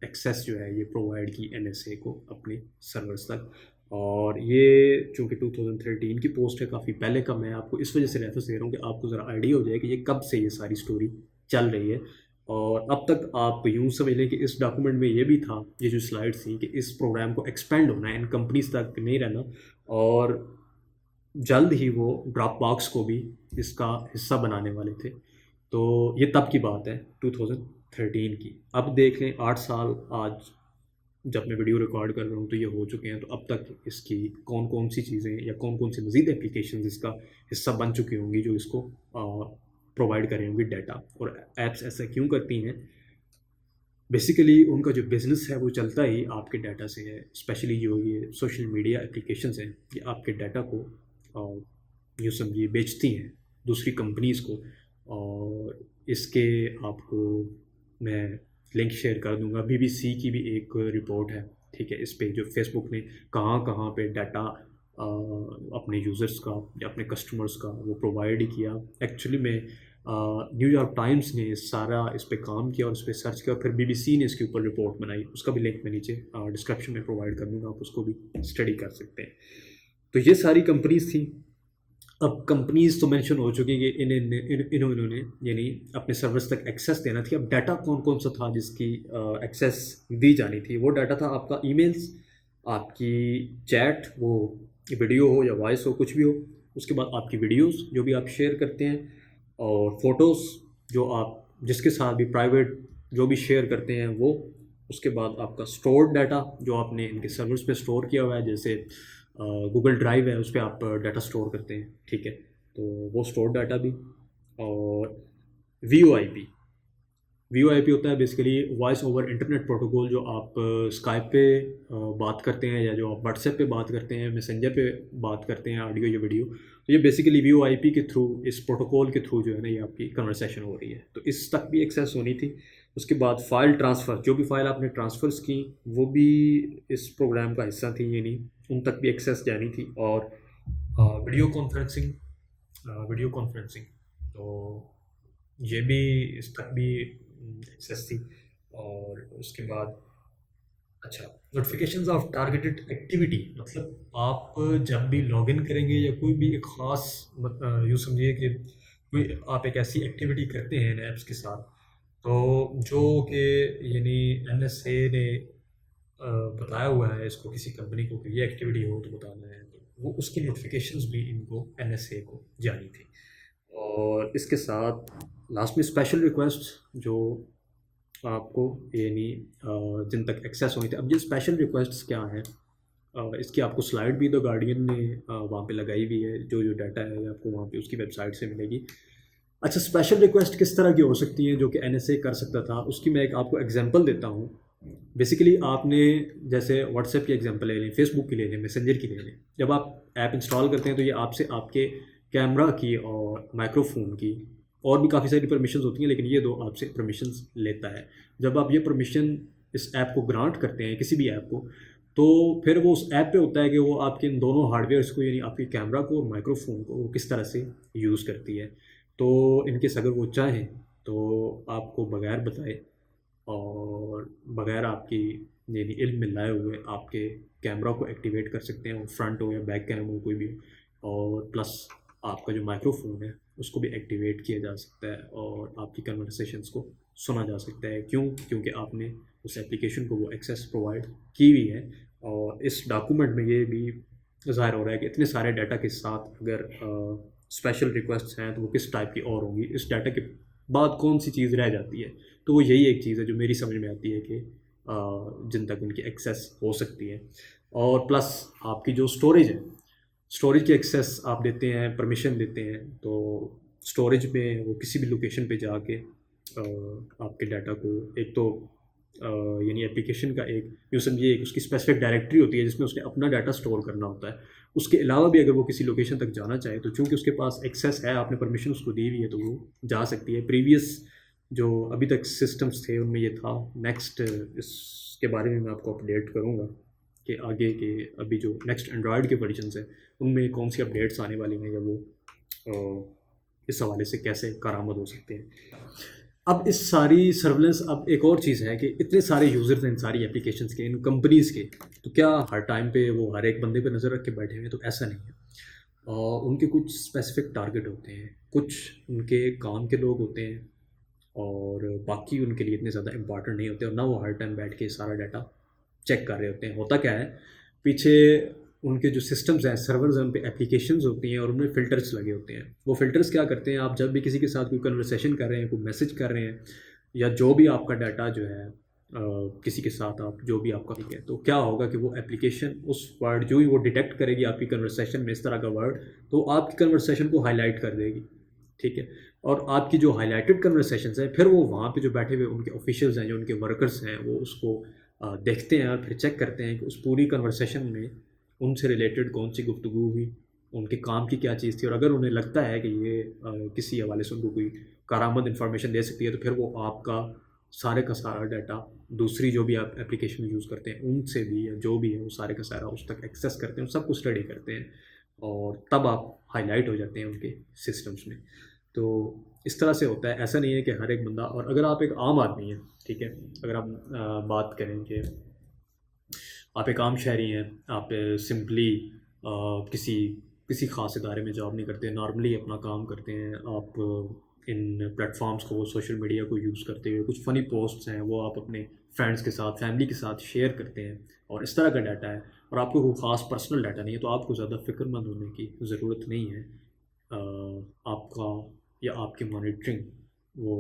एक्सेस जो है ये प्रोवाइड की NSA को अपने सर्वर्स तक। और ये चूँकि 2013 की पोस्ट है, काफ़ी पहले का, मैं आपको इस वजह से रेफरेंस दे रहा हूँ कि आपको ज़रा आइडिया हो जाए कि ये कब से ये सारी स्टोरी चल रही है। और अब तक आप यूँ समझ लें कि इस डॉक्यूमेंट में ये भी था, ये जो स्लाइड थी, कि इस प्रोग्राम को एक्सपेंड होना है, इन कंपनीज तक नहीं रहना, और जल्द ही वो ड्रॉप बॉक्स को भी इसका हिस्सा बनाने वाले थे। तो ये तब की बात है 2013 की। अब देख लें 8 साल आज जब मैं वीडियो रिकॉर्ड कर रहा हूँ तो ये हो चुके हैं। तो अब तक इसकी कौन कौन सी चीज़ें या कौन कौन सी मज़ीद एप्लीकेशन इसका हिस्सा बन चुकी होंगी जो इसको प्रोवाइड करें होंगी डाटा। और ऐप्स ऐसा क्यों करती हैं, बेसिकली उनका जो बिज़नेस है वो चलता ही आपके डाटा से है। स्पेशली जो ये सोशल मीडिया एप्लीकेशंस हैं, ये आपके डाटा को यूँ समझिए बेचती हैं दूसरी कंपनीज़ को। और इसके आपको मैं लिंक शेयर कर दूंगा, BBC की भी एक रिपोर्ट है, ठीक है, इस पे जो फेसबुक ने कहाँ कहाँ पे डाटा अपने यूज़र्स का या अपने कस्टमर्स का वो प्रोवाइड किया। एक्चुअली में न्यूयॉर्क टाइम्स ने सारा इस पे काम किया और इस पर सर्च किया, फिर BBC ने इसके ऊपर रिपोर्ट बनाई। उसका भी लिंक मैं नीचे डिस्क्रिप्शन में प्रोवाइड कर दूँगा, आप उसको भी स्टडी कर सकते हैं। तो ये सारी कंपनीज थी। अब कंपनीज तो मेंशन हो चुकी कि इन्होंने यानी अपने सर्विस तक एक्सेस देना थी। अब डाटा कौन कौन सा था जिसकी एक्सेस दी जानी थी? वो डाटा था आपका ईमेल्स, आपकी चैट, वो वीडियो हो या वॉइस हो, कुछ भी हो। उसके बाद आपकी वीडियोस जो भी आप शेयर करते हैं, और फ़ोटोज़ जो आप जिसके साथ भी प्राइवेट जो भी शेयर करते हैं वो। उसके बाद आपका स्टोर्ड डाटा जो आपने इनके सर्वर्स पे स्टोर किया हुआ है, जैसे गूगल ड्राइव है, उस पर आप डाटा स्टोर करते हैं, ठीक है, तो वो स्टोर डाटा भी। और VoIP होता है basically voice over internet protocol, जो आप स्काइप पे बात करते हैं या जो आप व्हाट्सएप पे बात करते हैं, मैसेंजर पे बात करते हैं, ऑडियो या वीडियो। तो ये बेसिकली VoIP के थ्रू, इस प्रोटोकॉल के थ्रू जो है ना, ये आपकी कन्वर्सेशन हो रही है। तो इस तक भी एक्सेस होनी थी। उसके बाद फ़ाइल ट्रांसफ़र, जो भी फ़ाइल आपने ट्रांसफ़र्स की वो भी इस प्रोग्राम का हिस्सा थी, यानी उन तक भी एक्सेस जानी थी। और वीडियो कॉन्फ्रेंसिंग, तो ये भी इस तक भी एक्सेस थी। और उसके बाद अच्छा, नोटिफिकेशंस ऑफ टारगेटेड एक्टिविटी, मतलब आप जब भी लॉगिन करेंगे या कोई भी एक ख़ास यूँ समझिए कि कोई आप एक ऐसी एक्टिविटी करते हैं इन ऐप्स के साथ, तो जो कि यानी NSA ने बताया हुआ है इसको किसी कंपनी को कि ये एक्टिविटी हो तो बताना है, तो वो उसकी नोटिफिकेशंस भी इनको NSA को जानी थी। और इसके साथ लास्ट में स्पेशल रिक्वेस्ट जो आपको यानी जिन तक एक्सेस होनी थी। अब ये स्पेशल रिक्वेस्ट्स क्या हैं, इसकी आपको स्लाइड भी द गार्डियन ने वहाँ पे लगाई हुई है। जो जो डाटा है आपको वहाँ पे उसकी वेबसाइट से मिलेगी। अच्छा, स्पेशल रिक्वेस्ट किस तरह की हो सकती हैं जो कि NSA कर सकता था, उसकी मैं एक आपको एग्जांपल देता हूँ। बेसिकली आपने जैसे व्हाट्सएप की एग्जांपल ले लें, फेसबुक की ले लें, मैसेंजर की ले लें। जब आप ऐप इंस्टॉल करते हैं तो ये आपसे आपके कैमरा की और माइक्रोफोन की और भी काफ़ी सारी परमिशंस होती हैं, लेकिन ये दो आपसे परमिशंस लेता है। जब आप ये परमिशन इस ऐप को ग्रांट करते हैं, किसी भी ऐप को, तो फिर वो उस ऐप पे होता है कि वो आपके इन दोनों हार्डवेयर्स को, यानी आपके कैमरा को और माइक्रोफोन को, वो किस तरह से यूज़ करती है। तो इनकेस अगर वो चाहें तो आपको बगैर बताए और बगैर आपकी यानी इल्म में लाए हुए आपके कैमरा को एक्टिवेट कर सकते हैं, वो फ्रंट हो या बैक कैम हो कोई भी हो। और प्लस आपका जो माइक्रोफोन है उसको भी एक्टिवेट किया जा सकता है और आपकी कन्वर्सेशंस को सुना जा सकता है। क्यों? क्योंकि आपने उस एप्लीकेशन को वो एक्सेस प्रोवाइड की हुई है। और इस डॉक्यूमेंट में ये भी ज़ाहिर हो रहा है कि इतने सारे डाटा के साथ अगर स्पेशल रिक्वेस्ट हैं तो वो किस टाइप की और होंगी, इस डाटा के बाद कौन सी चीज़ रह जाती है। तो वो यही एक चीज़ है जो मेरी समझ में आती है कि जिन तक उनकी एक्सेस हो सकती है। और प्लस आपकी जो स्टोरेज है, स्टोरेज की एक्सेस आप देते हैं, परमिशन देते हैं, तो स्टोरेज में वो किसी भी लोकेशन पे जाके आपके डाटा को एक तो यानी एप्लीकेशन का एक यूँ समझिए एक उसकी स्पेसिफिक डायरेक्टरी होती है जिसमें उसने अपना डाटा स्टोर करना होता है। उसके अलावा भी अगर वो किसी लोकेशन तक जाना चाहे तो चूँकि उसके पास एक्सेस है, आपने परमिशन उसको दी हुई है, तो वो जा सकती है। प्रीवियस जो अभी तक सिस्टम्स थे उनमें ये था। नेक्स्ट इसके बारे में मैं आपको अपडेट करूँगा कि आगे के अभी जो नेक्स्ट एंड्रॉयड के वर्जन्स हैं उनमें कौन सी अपडेट्स आने वाली हैं या वो इस हवाले से कैसे कारामद हो सकते हैं। अब इस सारी सर्विलेंस, अब एक और चीज़ है कि इतने सारे यूज़र्स हैं इन सारी एप्लीकेशंस के, इन कंपनीज़ के, तो क्या हर टाइम पे वो हर एक बंदे पे नज़र रख के बैठे हुए हैं? तो ऐसा नहीं है। उनके कुछ स्पेसिफिक टारगेट होते हैं, कुछ उनके काम के लोग होते हैं और बाकी उनके लिए इतने ज़्यादा इंपॉर्टेंट नहीं होते और ना वो हर टाइम बैठ के सारा डाटा चेक कर रहे होते हैं। होता क्या है, पीछे उनके जो सिस्टम्स हैं, सर्वर्स हैं, उन पे एप्लीकेशंस होती हैं और उनमें फ़िल्टर्स लगे होते हैं। वो फ़िल्टर्स क्या करते हैं, आप जब भी किसी के साथ कोई कन्वर्सेशन कर रहे हैं, कोई मैसेज कर रहे हैं या जो भी आपका डाटा जो है किसी के साथ आप जो भी आपका ठीक है, तो क्या होगा कि वो एप्लीकेशन उस वर्ड जो ही वो डिटेक्ट करेगी आपकी कन्वर्सेशन में इस तरह का वर्ड, तो आपकी कन्वर्सेशन को हाईलाइट कर देगी। ठीक है। और आपकी जो हाईलाइटेड कन्वर्सेशंस हैं फिर वो वहाँ पे जो बैठे हुए उनके ऑफिशियल्स हैं, जो उनके वर्कर्स हैं, वो उसको देखते हैं और फिर चेक करते हैं कि उस पूरी कन्वर्सेशन में उनसे रिलेटेड कौन सी गुफ्तगू हुई, उनके काम की क्या चीज़ थी। और अगर उन्हें लगता है कि ये किसी हवाले से उनको कोई कारामद इन्फॉर्मेशन दे सकती है तो फिर वो आपका सारे का सारा डाटा दूसरी जो भी आप एप्लीकेशन यूज़ करते हैं उनसे भी या जो भी है वो सारे का सारा उस तक एक्सेस करते हैं, सब कुछ स्टडी करते हैं और तब आप हाईलाइट हो जाते हैं उनके सिस्टम्स में। तो इस तरह से होता है। ऐसा नहीं है कि हर एक बंदा, और अगर आप एक आम आदमी हैं, ठीक है, अगर आप बात करें कि आप एक आम शहरी हैं, आप सिंपली किसी किसी ख़ास इदारे में जॉब नहीं करते, नॉर्मली अपना काम करते हैं, आप इन प्लेटफॉर्म्स को, सोशल मीडिया को यूज़ करते हुए कुछ फ़नी पोस्ट्स हैं वो आप अपने फ्रेंड्स के साथ, फैमिली के साथ शेयर करते हैं और इस तरह का डाटा है और आपको कोई ख़ास पर्सनल डाटा नहीं है, तो आपको ज़्यादा फ़िक्रमंद होने की ज़रूरत नहीं है। आपका या आपकी मॉनिटरिंग वो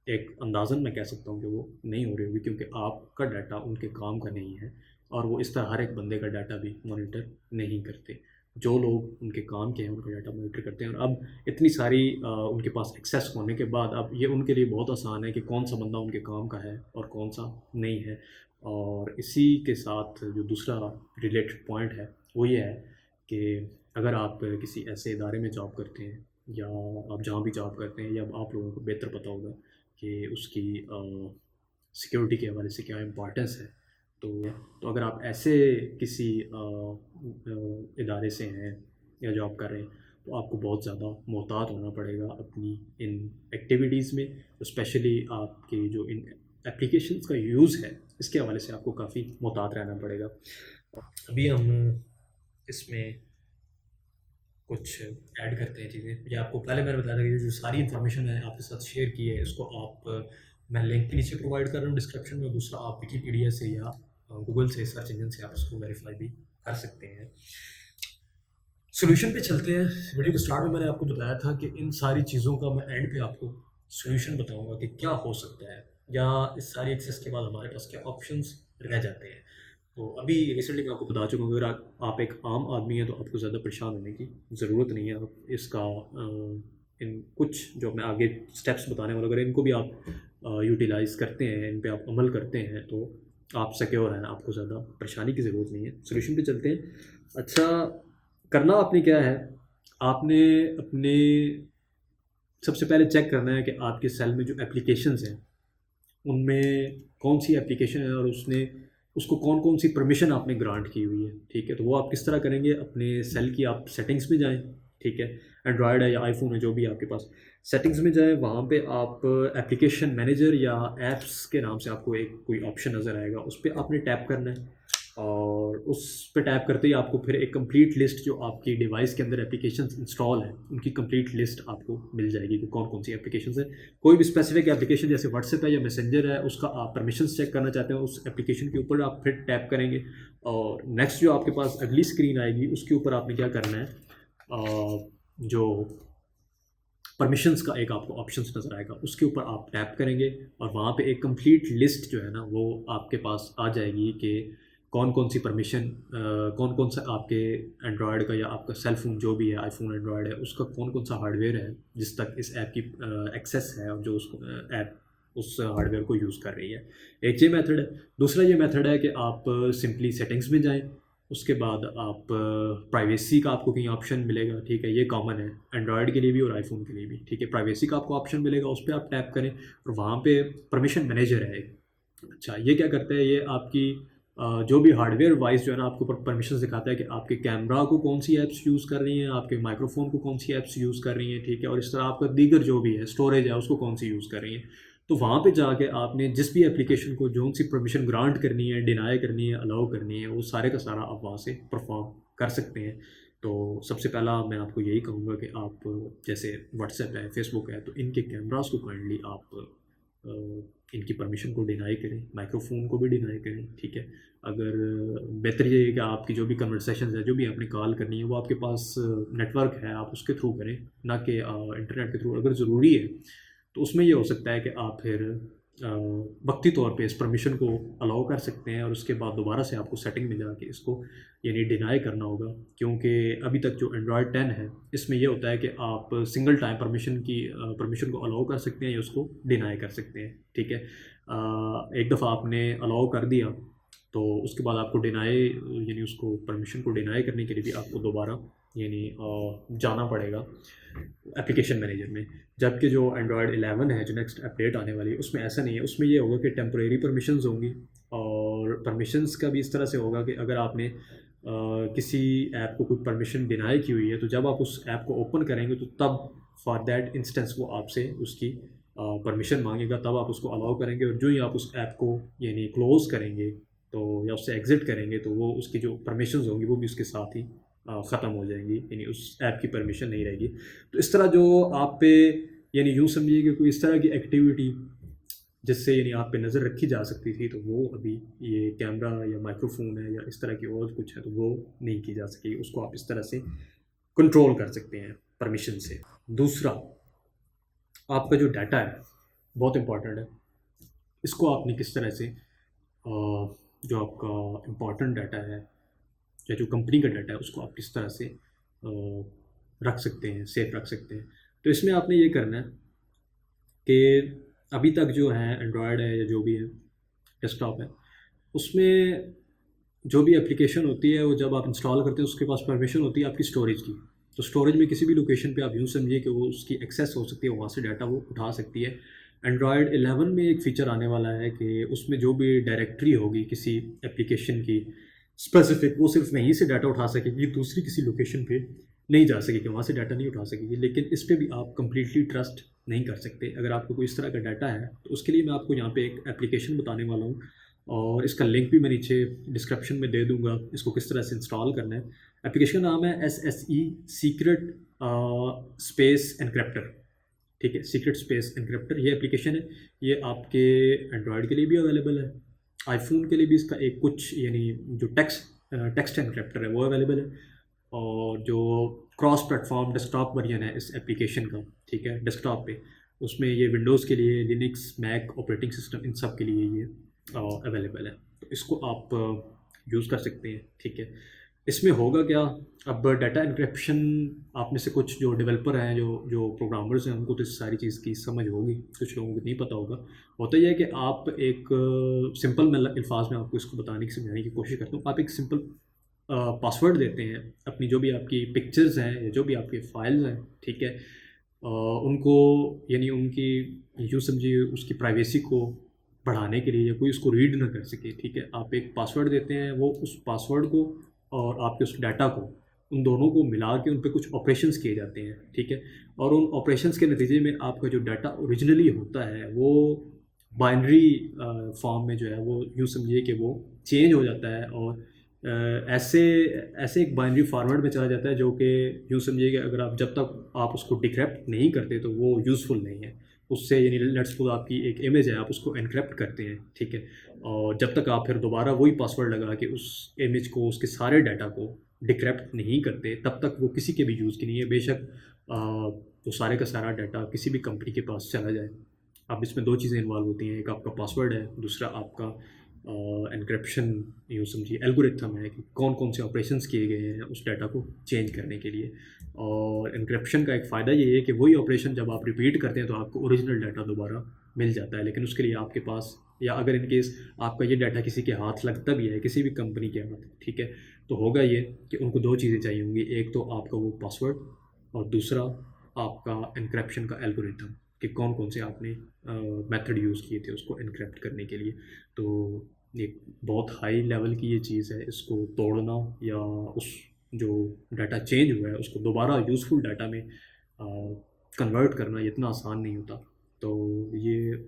एक अंदाज़न मैं कह सकता हूँ कि वो नहीं हो रही होगी क्योंकि आपका डाटा उनके काम का नहीं है और वो इस तरह हर एक बंदे का डाटा भी मॉनिटर नहीं करते। जो लोग उनके काम के हैं उनका डाटा मॉनिटर करते हैं और अब इतनी सारी उनके पास एक्सेस होने के बाद अब ये उनके लिए बहुत आसान है कि कौन सा बंदा उनके काम का है और कौन सा नहीं है। और इसी के साथ जो दूसरा रिलेटेड पॉइंट है वो ये है कि अगर आप किसी ऐसे इदारे में जॉब करते हैं या आप जहाँ भी जॉब करते हैं या आप लोगों को बेहतर पता होगा कि उसकी सिक्योरिटी के हवाले से क्या इम्पोर्टेंस है। तो अगर आप ऐसे किसी इदारे से हैं या जॉब कर रहे हैं तो आपको बहुत ज़्यादा मोहतात होना पड़ेगा अपनी इन एक्टिविटीज़ में, स्पेशली आपके जो इन एप्लीकेशंस का यूज़ है इसके हवाले से आपको काफ़ी मोहतात रहना पड़ेगा। अभी हम इसमें कुछ ऐड करते हैं चीज़ें। ये आपको पहले मैंने बताया था कि जो सारी इन्फॉर्मेशन है आपके साथ शेयर की है इसको आप मैं लिंक के नीचे प्रोवाइड कर रहा हूँ डिस्क्रिप्शन में। दूसरा आप विकीपीडिया से या गूगल से, सर्च इंजन से आप इसको वेरीफाई भी कर सकते हैं। सोल्यूशन पे चलते हैं। वीडियो के स्टार्ट में मैंने आपको बताया था कि इन सारी चीज़ों का मैं एंड पे आपको सोल्यूशन बताऊंगा कि क्या हो सकता है या इस सारी एक्सेस के बाद हमारे पास क्या ऑप्शंस रह जाते हैं। तो अभी रिसेंटली मैं आपको बता चुका हूँ, अगर आप एक आम आदमी हैं तो आपको ज़्यादा परेशान होने की ज़रूरत नहीं है। आप इसका इन कुछ जो मैं आगे स्टेप्स बताने वाला, अगर इनको भी आप यूटिलाइज़ करते हैं, इन पे आप अमल करते हैं तो आप सिक्योर हैं, आपको ज़्यादा परेशानी की ज़रूरत नहीं है। सोल्यूशन पे चलते हैं। अच्छा, करना आपने क्या है, आपने अपने सबसे पहले चेक करना है कि आपके सेल में जो एप्लीकेशंस हैं उनमें कौन सी एप्लीकेशन है और उसको कौन कौन सी परमिशन आपने ग्रांट की हुई है। ठीक है, तो वो आप किस तरह करेंगे, अपने सेल की आप सेटिंग्स में जाएं ठीक है, एंड्रॉयड है या आईफोन है जो भी है आपके पास। सेटिंग्स में जाए, वहाँ पे आप एप्लीकेशन मैनेजर या ऐप्स के नाम से आपको एक कोई ऑप्शन नज़र आएगा, उस पर आपने टैप करना है और उस पे टैप करते ही आपको फिर एक कंप्लीट लिस्ट जो आपकी डिवाइस के अंदर एप्लीकेशंस इंस्टॉल है उनकी कंप्लीट लिस्ट आपको मिल जाएगी कि कौन कौन सी एप्लीकेशंस है। कोई भी स्पेसिफिक एप्लीकेशन जैसे व्हाट्सएप है या मैसेंजर है, उसका आप परमिशंस चेक करना चाहते हैं, उस एप्लीकेशन के ऊपर आप फिर टैप करेंगे और नेक्स्ट जो आपके पास अगली स्क्रीन आएगी उसके ऊपर आपने क्या करना है, जो परमिशंस का एक आपको ऑप्शंस नज़र आएगा उसके ऊपर आप टैप करेंगे और वहाँ पे एक कंप्लीट लिस्ट जो है ना वो आपके पास आ जाएगी कि कौन कौन सी परमिशन, कौन कौन सा आपके एंड्रॉयड का या आपका सेल फोन जो भी है, आईफोन एंड्रॉयड है, उसका कौन कौन सा हार्डवेयर है जिस तक इस ऐप की एक्सेस है और जो उसको ऐप उस हार्डवेयर को यूज़ कर रही है। एक ये मेथड है। दूसरा ये मेथड है कि आप सिंपली सेटिंग्स में जाएं, उसके बाद आप प्राइवेसी का आपको कहीं ऑप्शन मिलेगा, ठीक है, ये कॉमन है एंड्रॉयड के लिए भी और आईफोन के लिए भी, ठीक है, प्राइवेसी का आपको ऑप्शन मिलेगा, उस पर आप टैप करें और वहाँ पे परमिशन मैनेजर है एक। अच्छा, ये क्या करता है, ये आपकी जो भी हार्डवेयर वाइज जो है ना आपको परमिशन दिखाता है कि आपके कैमरा को कौन सी ऐप्स यूज़ कर रही हैं, आपके माइक्रोफोन को कौन सी ऐप्स यूज़ कर रही हैं, ठीक है, और इस तरह आपका दीगर जो भी है स्टोरेज है उसको कौन सी यूज़ कर रही हैं। तो वहाँ पे जाके आपने जिस भी एप्लीकेशन को जो सी परमिशन ग्रांट करनी है, डिनाई करनी है, अलाउ करनी है, वो सारे का सारा आप वहाँ से परफॉर्म कर सकते हैं। तो सबसे पहला मैं आपको यही कहूँगा कि आप जैसे व्हाट्सएप है, फेसबुक है, तो इनके कैमरास को काइंडली आप इनकी परमिशन को डिनाई करें, माइक्रोफोन को भी डिनाई करें, ठीक है। अगर बेहतर ये है कि आपकी जो भी कन्वर्सेशन है, जो भी आपने कॉल करनी है, वो आपके पास नेटवर्क है आप उसके थ्रू करें, ना कि इंटरनेट के थ्रू। अगर ज़रूरी है तो उसमें ये हो सकता है कि आप फिर वक्ती तौर पे इस परमिशन को अलाउ कर सकते हैं और उसके बाद दोबारा से आपको सेटिंग में जाके इसको यानी डिनाई करना होगा, क्योंकि अभी तक जो एंड्रॉयड 10 है इसमें ये होता है कि आप सिंगल टाइम परमिशन को अलाउ कर सकते हैं या उसको डिनाई कर सकते हैं, ठीक है। एक दफ़ा आपने अलाउ कर दिया तो उसके बाद आपको डिनाई यानी उसको परमिशन को डिनाई करने के लिए भी आपको दोबारा यानी जाना पड़ेगा एप्लीकेशन मैनेजर में। जबकि जो एंड्रॉयड 11 है, जो नेक्स्ट अपडेट आने वाली है, उसमें ऐसा नहीं है। उसमें ये होगा कि टेम्परेरी परमिशंस होंगी और परमिशंस का भी इस तरह से होगा कि अगर आपने किसी ऐप को कोई परमिशन डिनाई की हुई है तो जब आप उस ऐप को ओपन करेंगे तो तब फॉर दैट इंस्टेंस वो आपसे उसकी परमिशन मांगेगा, तब आप उसको अलाउ करेंगे और जो ही आप उस ऐप को यानी क्लोज़ करेंगे तो या उससे एग्ज़िट करेंगे तो वो उसकी जो परमिशंस होंगी वो भी उसके साथ ही ख़त्म हो जाएंगी, यानी उस ऐप की परमिशन नहीं रहेगी। तो इस तरह जो आप पे यानी यूँ समझिए कि कोई इस तरह की एक्टिविटी जिससे यानी आप पे नज़र रखी जा सकती थी, तो वो अभी ये कैमरा या माइक्रोफोन है या इस तरह की और कुछ है तो वो नहीं की जा सकेगी। उसको आप इस तरह से कंट्रोल कर सकते हैं परमिशन से। दूसरा, आपका जो डाटा है बहुत इंपॉर्टेंट है। इसको आपने किस तरह से जो आपका इम्पॉर्टेंट डाटा है या जो कंपनी का डाटा है उसको आप किस तरह से रख सकते हैं, सेफ रख सकते हैं। तो इसमें आपने ये करना है कि अभी तक जो है एंड्रॉयड है या जो भी है डेस्कटॉप है, उसमें जो भी एप्लीकेशन होती है वो जब आप इंस्टॉल करते हैं उसके पास परमिशन होती है आपकी स्टोरेज की। तो स्टोरेज में किसी भी लोकेशन पे आप यूँ समझिए कि वो उसकी एक्सेस हो सकती है, वहाँ से डाटा वो उठा सकती है। एंड्रॉयड 11 में एक फ़ीचर आने वाला है कि उसमें जो भी डायरेक्टरी होगी किसी एप्लीकेशन की स्पेसिफिक, वो सिर्फ वहीं से डाटा उठा सकेगी, दूसरी किसी लोकेशन पे नहीं जा सकेगी, वहाँ से डाटा नहीं उठा सकेगी। लेकिन इस पे भी आप कम्प्लीटली ट्रस्ट नहीं कर सकते। अगर आपको कोई इस तरह का डाटा है तो उसके लिए मैं आपको यहाँ पे एक एप्लीकेशन बताने वाला हूँ और इसका लिंक भी मैं नीचे डिस्क्रिप्शन में दे दूँगा, इसको किस तरह से इंस्टॉल करना है। एप्लीकेशन का नाम है SSE सीक्रेट स्पेस एनक्रिप्टर, ठीक है, सीक्रेट स्पेस एनक्रिप्टर ये एप्लीकेशन है। ये आपके एंड्रॉयड के लिए भी अवेलेबल है, आईफोन के लिए भी इसका एक कुछ यानी जो टेक्स्ट एनक्रिप्टर है वो अवेलेबल है, और जो क्रॉस प्लेटफॉर्म डेस्कटॉप वर्जन है इस एप्लीकेशन का, ठीक है, डेस्कटॉप पे, उसमें ये विंडोज़ के लिए, लिनक्स, मैक ऑपरेटिंग सिस्टम, इन सब के लिए ये अवेलेबल है। तो इसको आप यूज़ कर सकते हैं, ठीक है। इसमें होगा क्या, अब डाटा इंक्रिप्शन आप में से कुछ जो डेवलपर हैं, जो प्रोग्रामर्स हैं, उनको तो इस सारी चीज़ की समझ होगी, कुछ लोगों को नहीं पता होगा। होता यह है कि आप एक सिंपल मैं अल्फाज में आपको इसको बताने की समझाने की कोशिश करता हूँ। आप एक सिंपल पासवर्ड देते हैं अपनी जो भी आपकी पिक्चर्स हैं या जो भी आपके फाइल्स हैं, ठीक है, उनको यानी उनकी यूँ समझिए उसकी प्राइवेसी को बढ़ाने के लिए या कोई उसको रीड ना कर सके, ठीक है, आप एक पासवर्ड देते हैं, वो उस पासवर्ड को और आपके उस डाटा को उन दोनों को मिला के उन पे कुछ ऑपरेशंस किए जाते हैं, ठीक है। और उन ऑपरेशंस के नतीजे में आपका जो डाटा ओरिजिनली होता है वो बाइनरी फॉर्म में जो है वो यूँ समझिए कि वो चेंज हो जाता है, और ऐसे ऐसे एक बाइनरी फॉर्मेट में चला जाता है जो कि यूँ समझिए कि अगर आप जब तक आप उसको डिक्रिप्ट नहीं करते तो वो यूज़फुल नहीं है। उससे यानी लेट्स सपोज आपकी एक इमेज है, आप उसको एनक्रिप्ट करते हैं, ठीक है। और जब तक आप फिर दोबारा वही पासवर्ड लगा के उस इमेज को, उसके सारे डाटा को डिक्रिप्ट नहीं करते, तब तक वो किसी के भी यूज़ की नहीं है। बेशक वो सारे का सारा डाटा किसी भी कंपनी के पास चला जाए। अब इसमें दो चीज़ें इन्वॉल्व होती हैं, एक आपका पासवर्ड है, दूसरा आपका एनक्रिप्शन यूँ समझिए एल्गोरिथम है कि कौन कौन से ऑपरेशंस किए गए हैं उस डाटा को चेंज करने के लिए। और एनक्रिप्शन का एक फ़ायदा ये है कि वही ऑपरेशन जब आप रिपीट करते हैं तो आपको ओरिजिनल डाटा दोबारा मिल जाता है, लेकिन उसके लिए आपके पास, या अगर इन केस आपका ये डाटा किसी के हाथ लगता भी है, किसी भी कंपनी के हाथ, ठीक है, तो होगा ये कि उनको दो चीज़ें चाहिए होंगी, एक तो आपका वो पासवर्ड और दूसरा आपका एनक्रिप्शन का एल्गोरिथम कि कौन कौन से आपने मेथड यूज़ किए थे उसको एनक्रिप्ट करने के लिए। तो एक बहुत हाई लेवल की ये चीज़ है, इसको तोड़ना या उस जो डाटा चेंज हुआ है उसको दोबारा यूज़फुल डाटा में कन्वर्ट करना इतना आसान नहीं होता। तो ये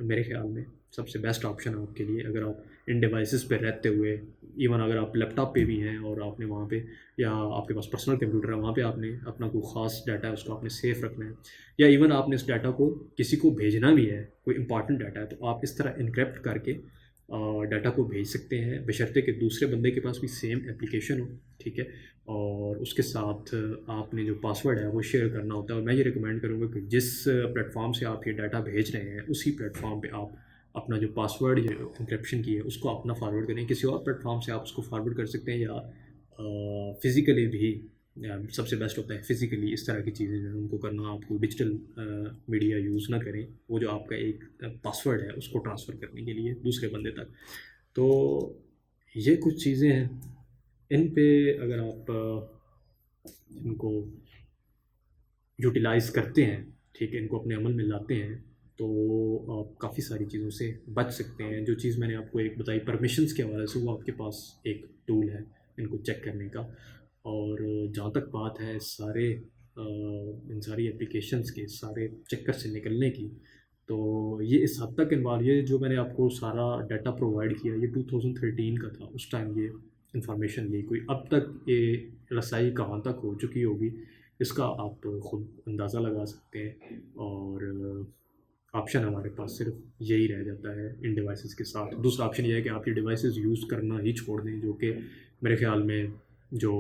मेरे ख़्याल में सबसे बेस्ट ऑप्शन है आपके लिए, अगर आप इन डिवाइसेस पे रहते हुए, इवन अगर आप लैपटॉप पे भी हैं और आपने वहाँ पे, या आपके पास पर्सनल कंप्यूटर है, वहाँ पे आपने अपना कोई ख़ास डाटा है उसको आपने सेफ रखना है, या इवन आपने इस डाटा को किसी को भेजना भी है, कोई इंपॉर्टेंट डाटा है, तो आप इस तरह इनक्रिप्ट करके डाटा को भेज सकते हैं, बशर्ते कि दूसरे बंदे के पास भी सेम एप्लीकेशन हो, ठीक है। और उसके साथ आपने जो पासवर्ड है वो शेयर करना होता है। और मैं ये रिकमेंड करूँगा कि जिस प्लेटफॉर्म से आप ये डाटा भेज रहे हैं उसी प्लेटफॉर्म पे आप अपना जो पासवर्ड या इंक्रिप्शन की है उसको अपना फॉरवर्ड करें। किसी और प्लेटफॉर्म से आप उसको फॉरवर्ड कर सकते हैं, या फिज़िकली भी सबसे बेस्ट होता है फिज़िकली इस तरह की चीज़ें जो है उनको करना। आपको डिजिटल मीडिया यूज़ ना करें, वो जो आपका एक पासवर्ड है उसको ट्रांसफ़र करने के लिए दूसरे बंदे तक। तो ये कुछ चीज़ें हैं, इन पे अगर आप इनको यूटिलाइज़ करते हैं, ठीक है, इनको अपने अमल में लाते हैं, तो आप काफ़ी सारी चीज़ों से बच सकते हैं। जो चीज़ मैंने आपको एक बताई परमिशंस के हवाले से, वो आपके पास एक टूल है इनको चेक करने का। और जहाँ तक बात है सारे इन सारी एप्लीकेशंस के सारे चक्कर से निकलने की, तो ये इस हद तक इन्वॉल्व, ये जो मैंने आपको सारा डाटा प्रोवाइड किया ये 2013 का था, उस टाइम ये इन्फॉर्मेशन लीक हुई। अब तक ये रसाई कहाँ तक हो चुकी होगी इसका आप खुद अंदाज़ा लगा सकते हैं। और ऑप्शन हमारे पास सिर्फ यही रह जाता है इन डिवाइसेस के साथ। दूसरा ऑप्शन ये है कि आप ये डिवाइसेस यूज़ करना ही छोड़ दें, जो कि मेरे ख़्याल में जो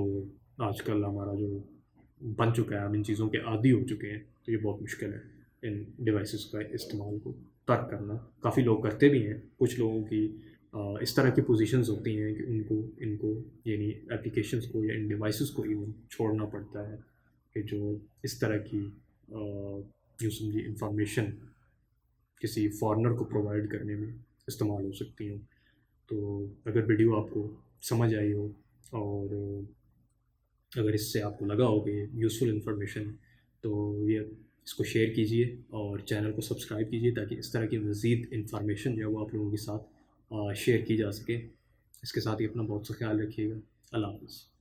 आजकल हमारा जो बन चुका है, हम इन चीज़ों के आदी हो चुके हैं, तो ये बहुत मुश्किल है इन डिवाइसेस का इस्तेमाल को तर्क करना। काफ़ी लोग करते भी हैं, कुछ लोगों की इस तरह की पोजीशंस होती हैं कि उनको इनको यानी एप्लीकेशंस को या इन डिवाइसेस को इवन छोड़ना पड़ता है कि जो इस तरह की यूँ समझिए इंफॉर्मेशन किसी फॉरेनर को प्रोवाइड करने में इस्तेमाल हो सकती हूँ। तो अगर वीडियो आपको समझ आई हो और अगर इससे आपको लगा हो कि यूज़फुल इन्फॉर्मेशन, तो ये इसको शेयर कीजिए और चैनल को सब्सक्राइब कीजिए, ताकि इस तरह की मज़ीद इन्फॉर्मेशन जो है वो आप लोगों के साथ शेयर की जा सके। इसके साथ ही अपना बहुत सा ख्याल रखिएगा। अल्लाह हाफ़िज़।